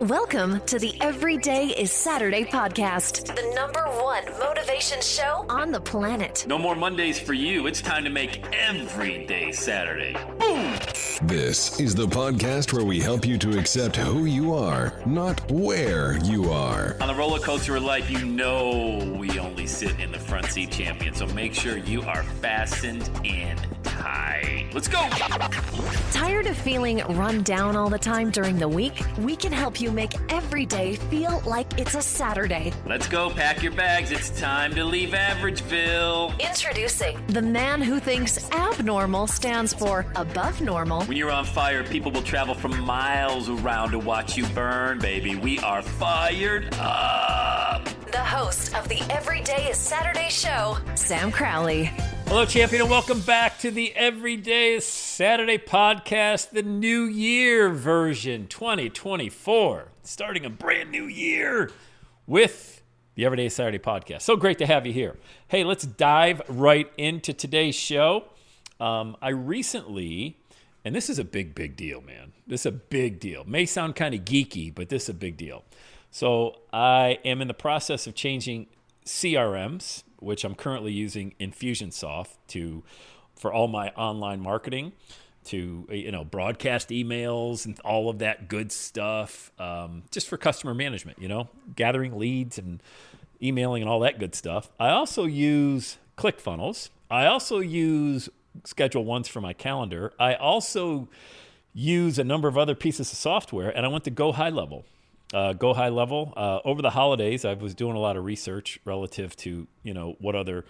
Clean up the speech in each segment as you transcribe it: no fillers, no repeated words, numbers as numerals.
Welcome to the Everyday is Saturday podcast, the #1 motivation show on the planet. No more Mondays for you. It's time to make every day Saturday. Boom! This is the podcast where we help you to accept who you are, not where you are. On the roller coaster of life, you know we only sit in the front seat, champion. So make sure you are fastened in tight. Let's go! Tired of feeling run down all the time during the week? We can help you make every day feel like it's a Saturday. Let's go. Pack your bags. It's time to leave Averageville. Introducing the man who thinks abnormal stands for above normal. When you're on fire, people will travel from miles around to watch you burn, baby. We are fired up. The host of the Everyday is Saturday show, Sam Crowley. Hello, champion, and welcome back to the Everyday is Saturday podcast, the New Year version 2024. Starting a brand new year with the Everyday is Saturday podcast. So great to have you here. Hey, let's dive right into today's show. I recently, and this is a big deal, man. This is a big deal. May sound kind of geeky, but this is a big deal. So I am in the process of changing CRMs, which I'm currently using Infusionsoft for all my online marketing, to broadcast emails and all of that good stuff, just for customer management, gathering leads and emailing and all that good stuff. I also use ClickFunnels. I also use Schedule Once for my calendar. I also use a number of other pieces of software, and I went to Go High Level. Over the holidays, I was doing a lot of research relative to, what other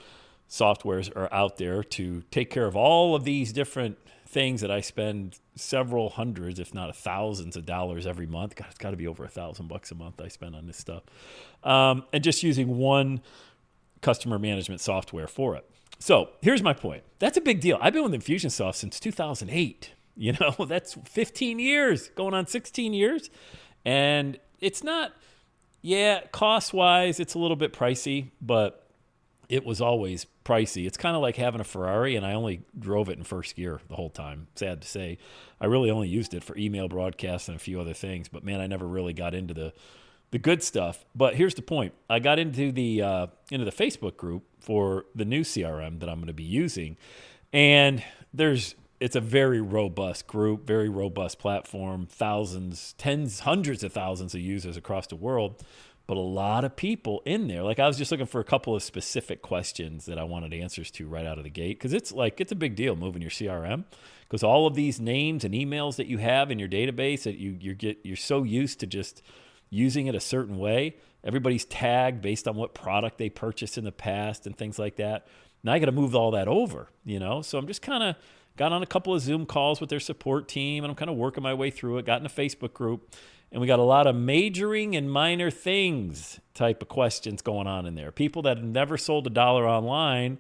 softwares are out there to take care of all of these different things that I spend several hundreds, if not thousands of dollars every month. God, it's got to be over $1,000 a month I spend on this stuff. And just using one customer management software for it. So here's my point. That's a big deal. I've been with Infusionsoft since 2008. That's 15 years, going on 16 years. And it's not, cost-wise, it's a little bit pricey, but it was always pricey. It's kind of like having a Ferrari, and I only drove it in first gear the whole time. Sad to say. I really only used it for email broadcasts and a few other things, but man, I never really got into the good stuff. But here's the point. I got into the Facebook group for the new CRM that I'm going to be using, and it's a very robust group, very robust platform, thousands, tens, hundreds of thousands of users across the world, but a lot of people in there. Like, I was just looking for a couple of specific questions that I wanted answers to right out of the gate, because it's a big deal moving your CRM, because all of these names and emails that you have in your database that you're so used to just using it a certain way. Everybody's tagged based on what product they purchased in the past and things like that. Now I got to move all that over, So I'm just kind of got on a couple of Zoom calls with their support team, and I'm kind of working my way through it, got in a Facebook group, and we got a lot of majoring and minor things type of questions going on in there. People that have never sold $1 online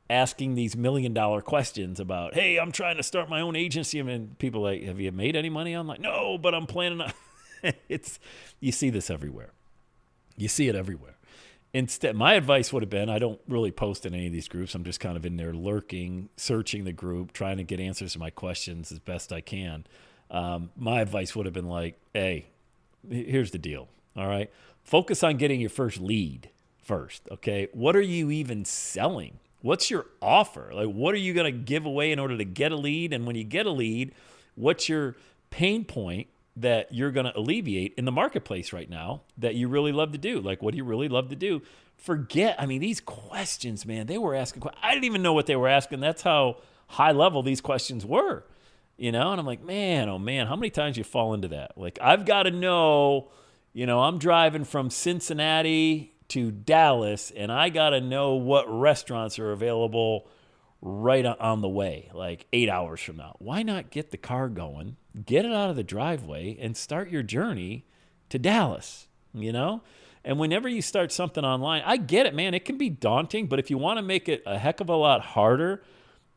asking these $1 million questions about, hey, I'm trying to start my own agency. And people like, have you made any money online? No, but I'm planning on. You see this everywhere. You see it everywhere. Instead, my advice would have been, I don't really post in any of these groups. I'm just kind of in there lurking, searching the group, trying to get answers to my questions as best I can. My advice would have been like, hey, here's the deal, all right? Focus on getting your first lead first, okay? What are you even selling? What's your offer? Like, what are you going to give away in order to get a lead? And when you get a lead, what's your pain point that you're going to alleviate in the marketplace right now that you really love to do? Like, what do you really love to do? These questions, man, they were asking. I didn't even know what they were asking. That's how high level these questions were, And I'm like, man, oh man, how many times you fall into that? Like, I've got to know, I'm driving from Cincinnati to Dallas, and I got to know what restaurants are available right on the way, like 8 hours from now. Why not get the car going, get it out of the driveway, and start your journey to Dallas, And whenever you start something online, I get it, man. It can be daunting, but if you want to make it a heck of a lot harder,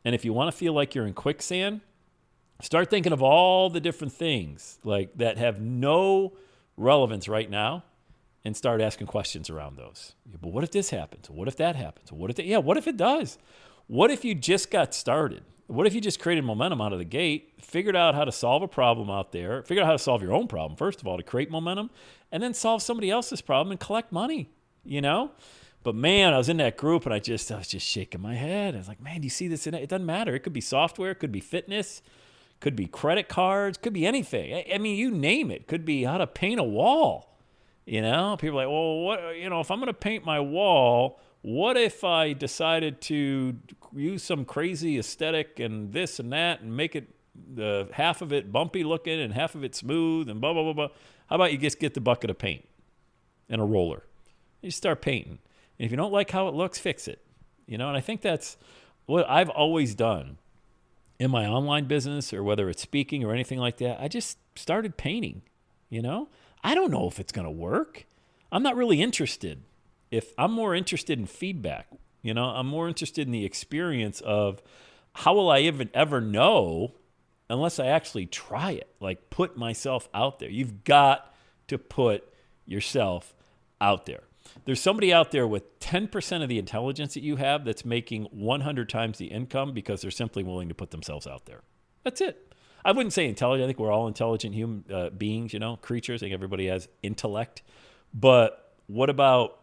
and if you want to feel like you're in quicksand, start thinking of all the different things like that have no relevance right now, and start asking questions around those. But what if this happens? What if that happens? What if it does? What if you just got started? What if you just created momentum out of the gate, figured out how to solve a problem out there, figured out how to solve your own problem, first of all, to create momentum, and then solve somebody else's problem and collect money, But man, I was in that group and I was just shaking my head. I was like, man, do you see this in it? It doesn't matter. It could be software, it could be fitness, could be credit cards, could be anything. I mean, you name it. Could be how to paint a wall. People are like, well, what, if I'm going to paint my wall, what if I decided to use some crazy aesthetic and this and that and make it half of it bumpy looking and half of it smooth and blah, blah, blah, blah. How about you just get the bucket of paint and a roller? You start painting. And if you don't like how it looks, fix it. And I think that's what I've always done in my online business, or whether it's speaking or anything like that. I just started painting, I don't know if it's going to work. I'm not really interested. If I'm more interested in feedback, I'm more interested in the experience of how will I even ever know unless I actually try it, like put myself out there. You've got to put yourself out there. There's somebody out there with 10% of the intelligence that you have that's making 100 times the income because they're simply willing to put themselves out there. That's it. I wouldn't say intelligent. I think we're all intelligent human beings, creatures. I think everybody has intellect. But what about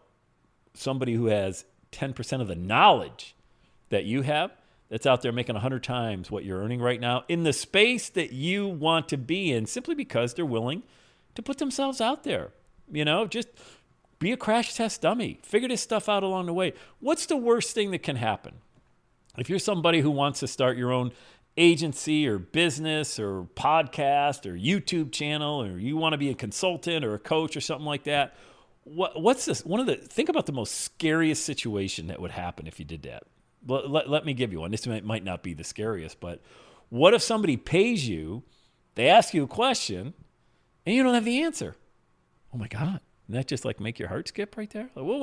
somebody who has 10% of the knowledge that you have that's out there making 100 times what you're earning right now in the space that you want to be in, simply because they're willing to put themselves out there? Just be a crash test dummy. Figure this stuff out along the way. What's the worst thing that can happen? If you're somebody who wants to start your own agency or business or podcast or YouTube channel, or you want to be a consultant or a coach or something like that, what's this? Think about the most scariest situation that would happen if you did that. Let me give you one. This might not be the scariest, but what if somebody pays you, they ask you a question, and you don't have the answer? Oh my God. Doesn't that just like make your heart skip right there? Like, well,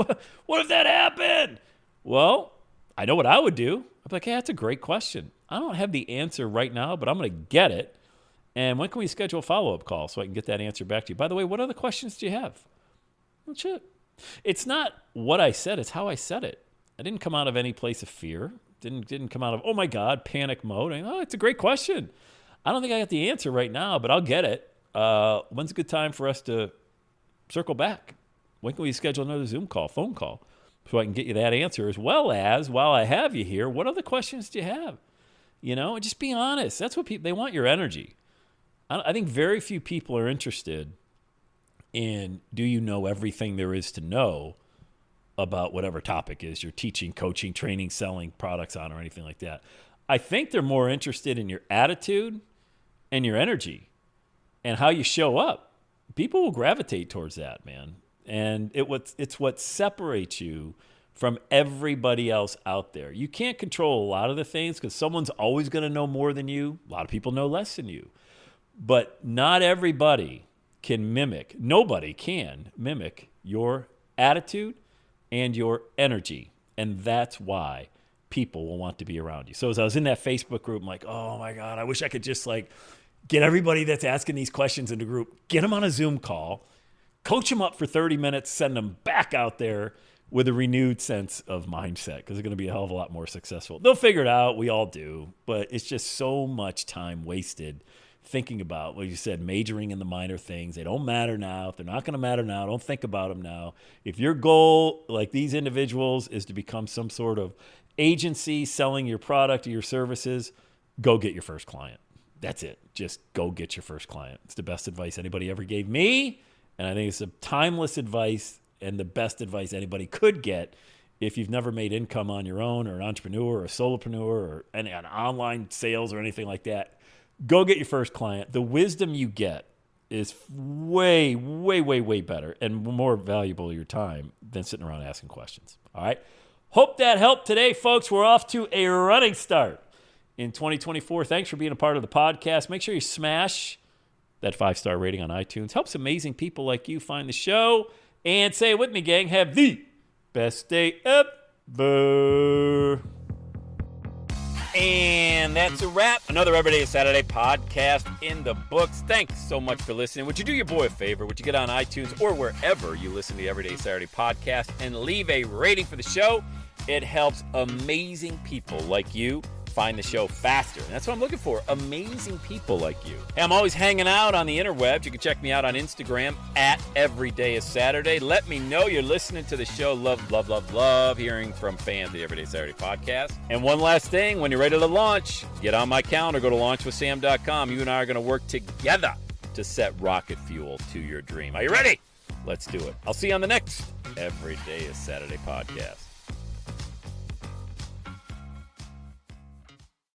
what if that happened? Well, I know what I would do. I'd be like, hey, that's a great question. I don't have the answer right now, but I'm going to get it. And when can we schedule a follow-up call so I can get that answer back to you? By the way, what other questions do you have? That's it. It's not what I said, it's how I said it. I didn't come out of any place of fear. Didn't come out of, oh my God, panic mode. It's a great question. I don't think I got the answer right now, but I'll get it. When's a good time for us to circle back? When can we schedule another Zoom call, phone call, so I can get you that answer? As well as, while I have you here, what other questions do you have? And just be honest. That's what they want, your energy. I think very few people are interested in, do you know everything there is to know about whatever topic is you're teaching, coaching, training, selling products on, or anything like that. I think they're more interested in your attitude and your energy and how you show up. People will gravitate towards that, man. And it's what separates you from everybody else out there. You can't control a lot of the things because someone's always going to know more than you. A lot of people know less than you. But not everybody can mimic. Nobody can mimic your attitude and your energy. And that's why people will want to be around you. So as I was in that Facebook group, I'm like, oh my God, I wish I could just get everybody that's asking these questions in the group, get them on a Zoom call, coach them up for 30 minutes, send them back out there with a renewed sense of mindset, because they're going to be a hell of a lot more successful. They'll figure it out. We all do. But it's just so much time wasted thinking about, like you said, majoring in the minor things. They don't matter now. If they're not going to matter now, don't think about them now. If your goal, like these individuals, is to become some sort of agency selling your product or your services, go get your first client. That's it. Just go get your first client. It's the best advice anybody ever gave me. And I think it's a timeless advice and the best advice anybody could get if you've never made income on your own, or an entrepreneur or a solopreneur or an online sales or anything like that. Go get your first client. The wisdom you get is way, way, way, way better and more valuable your time than sitting around asking questions. All right. Hope that helped today, folks. We're off to a running start in 2024. Thanks for being a part of the podcast. Make sure you smash that 5-star rating on iTunes. Helps amazing people like you find the show. And say it with me, gang. Have the best day ever. And that's a wrap. Another Everyday Saturday podcast in the books. Thanks so much for listening. Would you do your boy a favor? Would you get on iTunes or wherever you listen to the Everyday Saturday podcast and leave a rating for the show? It helps amazing people like you find the show faster. And that's what I'm looking for, amazing people like you. Hey, I'm always hanging out on the interwebs. You can check me out on Instagram at EverydayIsSaturday. Let me know you're listening to the show. Love hearing from fans of the Everyday Saturday podcast. And one last thing, when you're ready to launch, get on my calendar, go to launchwithsam.com. You and I are going to work together to set rocket fuel to your dream. Are you ready? Let's do it. I'll see you on the next Every Day is Saturday podcast.